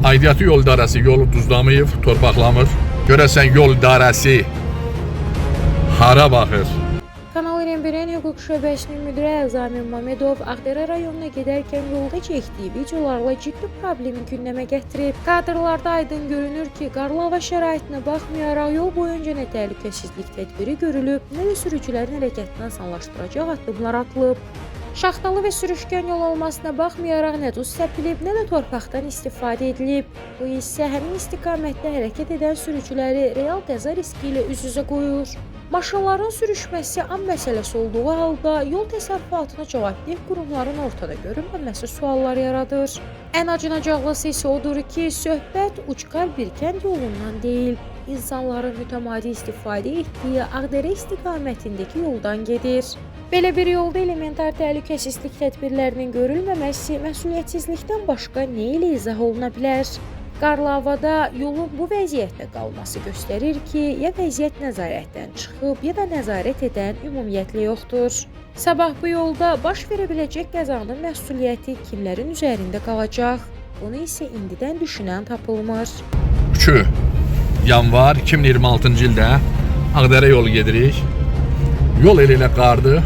Aidiyyatı yol idarəsi yolu duzlamayıb, torpaqlamır. Görəsən yol idarəsi hara baxır? Kanal 21'in hüquq şöbəsinin müdiri Əzamin Mamedov Ağdərə rayonuna gedərkən yolda çəkdiyi videolarla ciddi problemi gündəmə gətirib. Kadrlarda aydın görünür ki, qarlı hava şəraitinə baxmayaraq yol boyunca nə təhlükəsizlik tədbiri görülüb, nə də sürücülərin hərəkətini asanlaşdıracaq addımlar atılıb. Şaxtalı və sürüşkən yol olmasına baxmayaraq nə duz səpilib, nə də torpaqdan istifadə edilib. Bu isə həmin istiqamətdə hərəkət edən sürücüləri real qəza riski ilə üz-üzə qoyur. Maşınların sürüşməsi an məsələsi olduğu halda yol təsərrüfatına cavabdeh qurumların ortada görünməməsi suallar yaradır. Ən acınacaqlısı isə odur ki, söhbət ucqar bir kənd yolundan deyil, insanların mütəmadi istifadə etdiyi Ağdərə istiqamətindəki yoldan gedir. Belə bir yolda elementar təhlükəsizlik tədbirlərinin görülməməsi məsuliyyətsizlikdən başqa nə ilə izah oluna bilər? Qarlı havada yolun bu vəziyyətdə qalması göstərir ki, ya vəziyyət nəzarətdən çıxıb, ya da nəzarət edən ümumiyyətlə yoxdur. Sabah bu yolda baş verə biləcək qəzanın məsuliyyəti kimlərin üzərində qalacaq? Bunu isə indidən düşünən tapılmır. 2 yanvar 2026-cı ildə Ağdərə yolu gedirik. Yol elə qardı.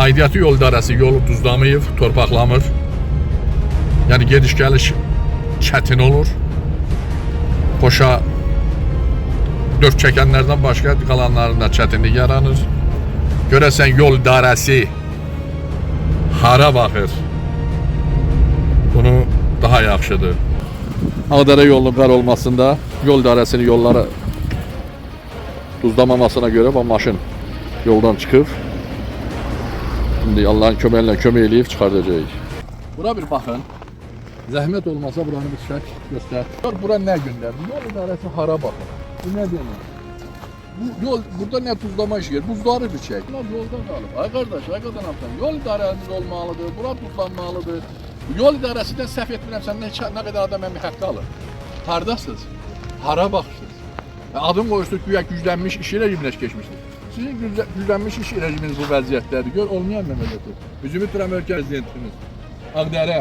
Aidiyyatı yol idarəsi yolu duzlamayıb, torpaqlamır. Yəni gediş-gəliş çətin olur. Qoşa dörd çəkənlərdən başqa qalanlarında çətinlik yaranır. Görəsən yol idarəsi hara baxır? Bunu daha yaxşıdır. Ağdərə yolunun qar olmasında yol idarəsinin yolları duzlamamasına görə bu maşın yoldan çıxıb. Şimdi Allah'ın köməklə kömək eləyib çıxardacağıq. Bura bir baxın. Zəhmət olmasa buranı bir çək göstər. Gör bura nə gündədir? Yol idarəsi hara baxır? Bu nə deməkdir? Bu yol burada nə tuzlama işi gedir? Buzları bir çək. Bunlar yolda qalıb. Ay qardaş, ay qadanamsan. Yol idarəmiz olmalıdır. Bura tuzlanmalıdır. Yol idarəsindən səhv etmirəmsə nə qədər adam əmək haqqı alır? Hardasınız? Hara baxırsınız? Adım qoyursunuz güya güclənmiş iş rejiminə keçmişsiniz. Sizin güclənmiş iş rejiminiz bu vəziyyətdədir. Gör olmayan məmləkəti. Üzümü Türə prezidentimiz. Ağdərə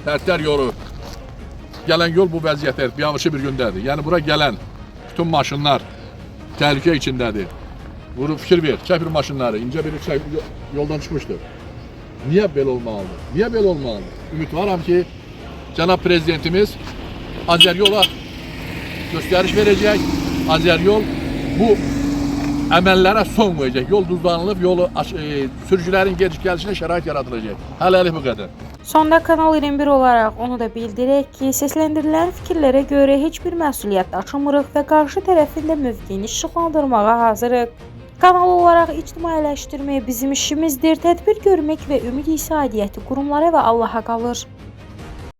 Tərtər yolu. Gələn yol bu vəziyyətdir. Biabırçı bir gündədir. Yəni bura gələn bütün maşınlar təhlükə içindədir. Vurub fikir ver. Çəpir maşınları. İncə biri yoldan çıxmışdır. Niyə belə olmalıdır? Niyə belə olmalıdır? Ümidvaram ki, cənab prezidentimiz Azəryola göstəriş verəcək. Azəryol bu əməllərə son qoyacaq. Yol duzlanılıb, yolu sürücülərin gediş-gəlişinə şərait yaradılacaq. Hələlik bu qədər. Sonda Kanal 21 olaraq onu da bildirək ki, səsləndirilən fikirlərə görə heç bir məsuliyyət daşımırıq və qarşı tərəfin də mövqeyini işıqlandırmağa hazırıq. Kanal olaraq ictimailəşdirmək bizim işimizdir. Tədbir görmək və ümid isə aidiyyəti qurumlara və Allaha qalır.